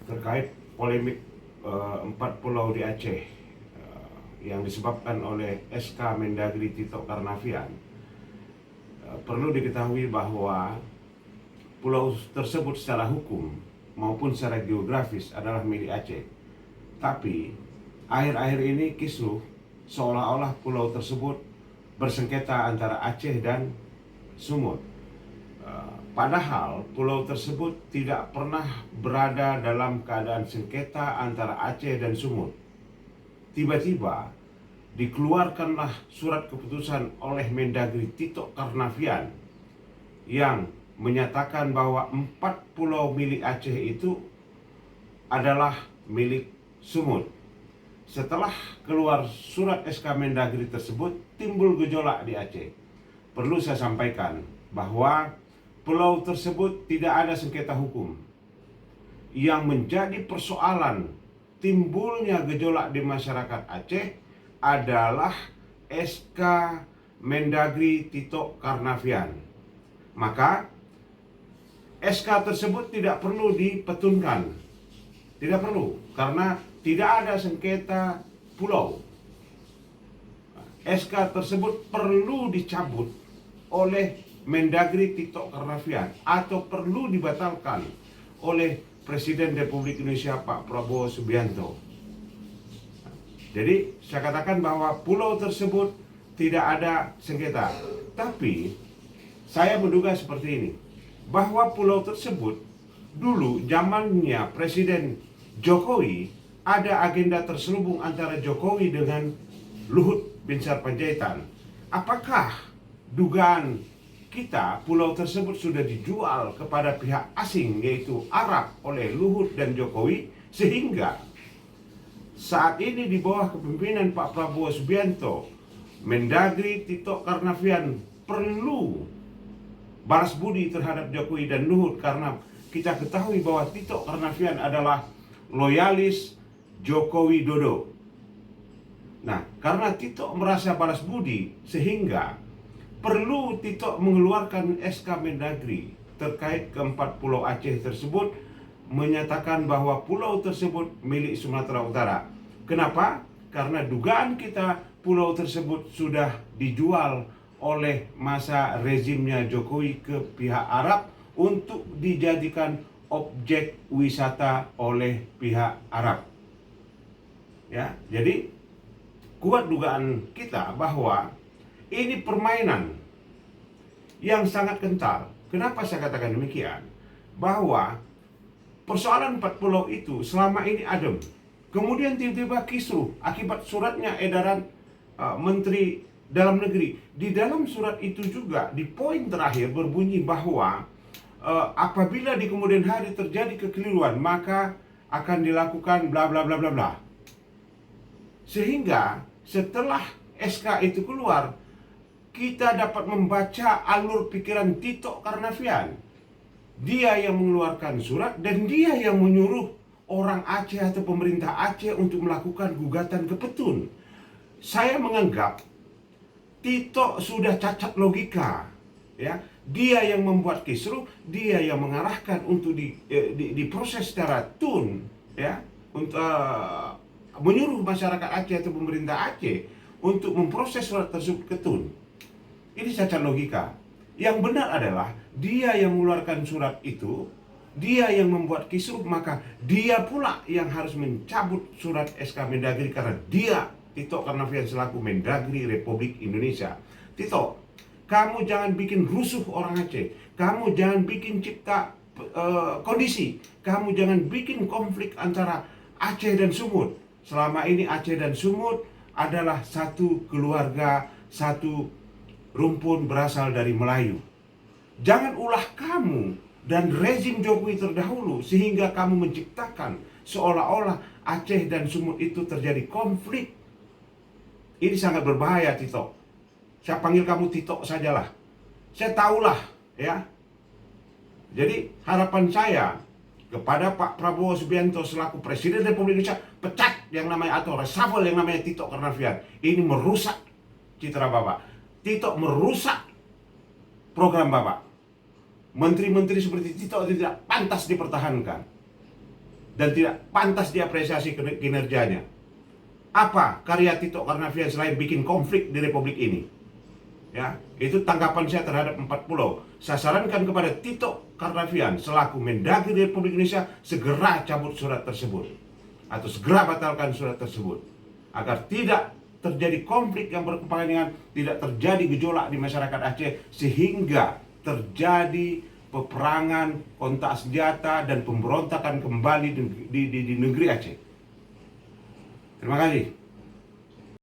terkait polemik 4 pulau di Aceh yang disebabkan oleh SK Mendagri Tito Karnavian. Perlu diketahui bahwa pulau tersebut secara hukum maupun secara geografis adalah milik Aceh. Tapi akhir-akhir ini kisruh seolah-olah pulau tersebut bersengketa antara Aceh dan Sumut. Padahal pulau tersebut tidak pernah berada dalam keadaan sengketa antara Aceh dan Sumut. Tiba-tiba dikeluarkanlah surat keputusan oleh Mendagri Tito Karnavian yang menyatakan bahwa 4 pulau milik Aceh itu adalah milik Sumut. Setelah keluar surat SK Mendagri tersebut, timbul gejolak di Aceh. Perlu saya sampaikan bahwa pulau tersebut tidak ada sengketa hukum. Yang menjadi persoalan timbulnya gejolak di masyarakat Aceh adalah SK Mendagri Tito Karnavian. Maka SK tersebut tidak perlu dipetunkan. Tidak perlu, karena tidak ada sengketa pulau. SK tersebut perlu dicabut oleh Mendagri Tito Karnavian atau perlu dibatalkan oleh Presiden Republik Indonesia Pak Prabowo Subianto. Jadi saya katakan bahwa pulau tersebut tidak ada sengketa. Tapi saya menduga seperti ini, bahwa pulau tersebut dulu zamannya Presiden Jokowi ada agenda terselubung antara Jokowi dengan Luhut Binsar Panjaitan. Apakah dugaan kita pulau tersebut sudah dijual kepada pihak asing yaitu Arab oleh Luhut dan Jokowi, sehingga saat ini di bawah kepemimpinan Pak Prabowo Subianto, Mendagri Tito Karnavian perlu balas budi terhadap Jokowi dan Luhut, karena kita ketahui bahwa Tito Karnavian adalah loyalis Jokowi Dodo. Nah, karena Tito merasa balas budi, sehingga perlu Tito mengeluarkan SK Mendagri terkait ke-4 pulau Aceh tersebut, menyatakan bahwa pulau tersebut milik Sumatera Utara. Kenapa? Karena dugaan kita pulau tersebut sudah dijual oleh masa rezimnya Jokowi ke pihak Arab untuk dijadikan objek wisata oleh pihak Arab. Ya, jadi kuat dugaan kita bahwa ini permainan yang sangat kental. Kenapa saya katakan demikian? Bahwa persoalan 4 pulau itu selama ini adem. Kemudian tiba-tiba kisruh akibat suratnya edaran Menteri Dalam Negeri. Di dalam surat itu juga di poin terakhir berbunyi bahwa apabila di kemudian hari terjadi kekeliruan, maka akan dilakukan bla bla bla bla bla. Sehingga setelah SK itu keluar, kita dapat membaca alur pikiran Tito Karnavian. Dia yang mengeluarkan surat dan dia yang menyuruh orang Aceh atau pemerintah Aceh untuk melakukan gugatan ke Petun. Saya menganggap Tito sudah cacat logika, ya. Dia yang membuat kisruh, dia yang mengarahkan untuk diproses secara tun, ya, untuk menyuruh masyarakat Aceh atau pemerintah Aceh untuk memproses surat tersebut ke Tun. Ini cacat logika. Yang benar adalah dia yang mengeluarkan surat itu, dia yang membuat kisruh, maka dia pula yang harus mencabut surat SK Mendagri, karena dia, Tito Karnavian, selaku Mendagri Republik Indonesia. Tito, kamu jangan bikin rusuh orang Aceh. Kamu jangan bikin cipta kondisi. Kamu jangan bikin konflik antara Aceh dan Sumut. Selama ini Aceh dan Sumut adalah satu keluarga, satu rumpun berasal dari Melayu. Jangan ulah kamu dan rezim Jokowi terdahulu sehingga kamu menciptakan seolah-olah Aceh dan Sumut itu terjadi konflik. Ini sangat berbahaya, Tito. Saya panggil kamu Tito sajalah. Saya tahulah, ya. Jadi harapan saya kepada Pak Prabowo Subianto selaku Presiden Republik Indonesia, pecat yang namanya atau reshuffle yang namanya Tito Karnavian. Ini merusak citra Bapak. Tito merusak program Bapak. Menteri-menteri seperti Tito itu tidak pantas dipertahankan. dan tidak pantas diapresiasi kinerjanya. Apa karya Tito Karnavian selain bikin konflik di Republik ini? Ya, itu tanggapan saya terhadap 4 pulau. Saya sarankan kepada Tito Karnavian selaku Mendagri Republik Indonesia segera cabut surat tersebut atau segera batalkan surat tersebut agar tidak terjadi konflik yang berkepanjangan, tidak terjadi gejolak di masyarakat Aceh sehingga terjadi peperangan, kontak senjata dan pemberontakan kembali di negeri Aceh. Terima kasih.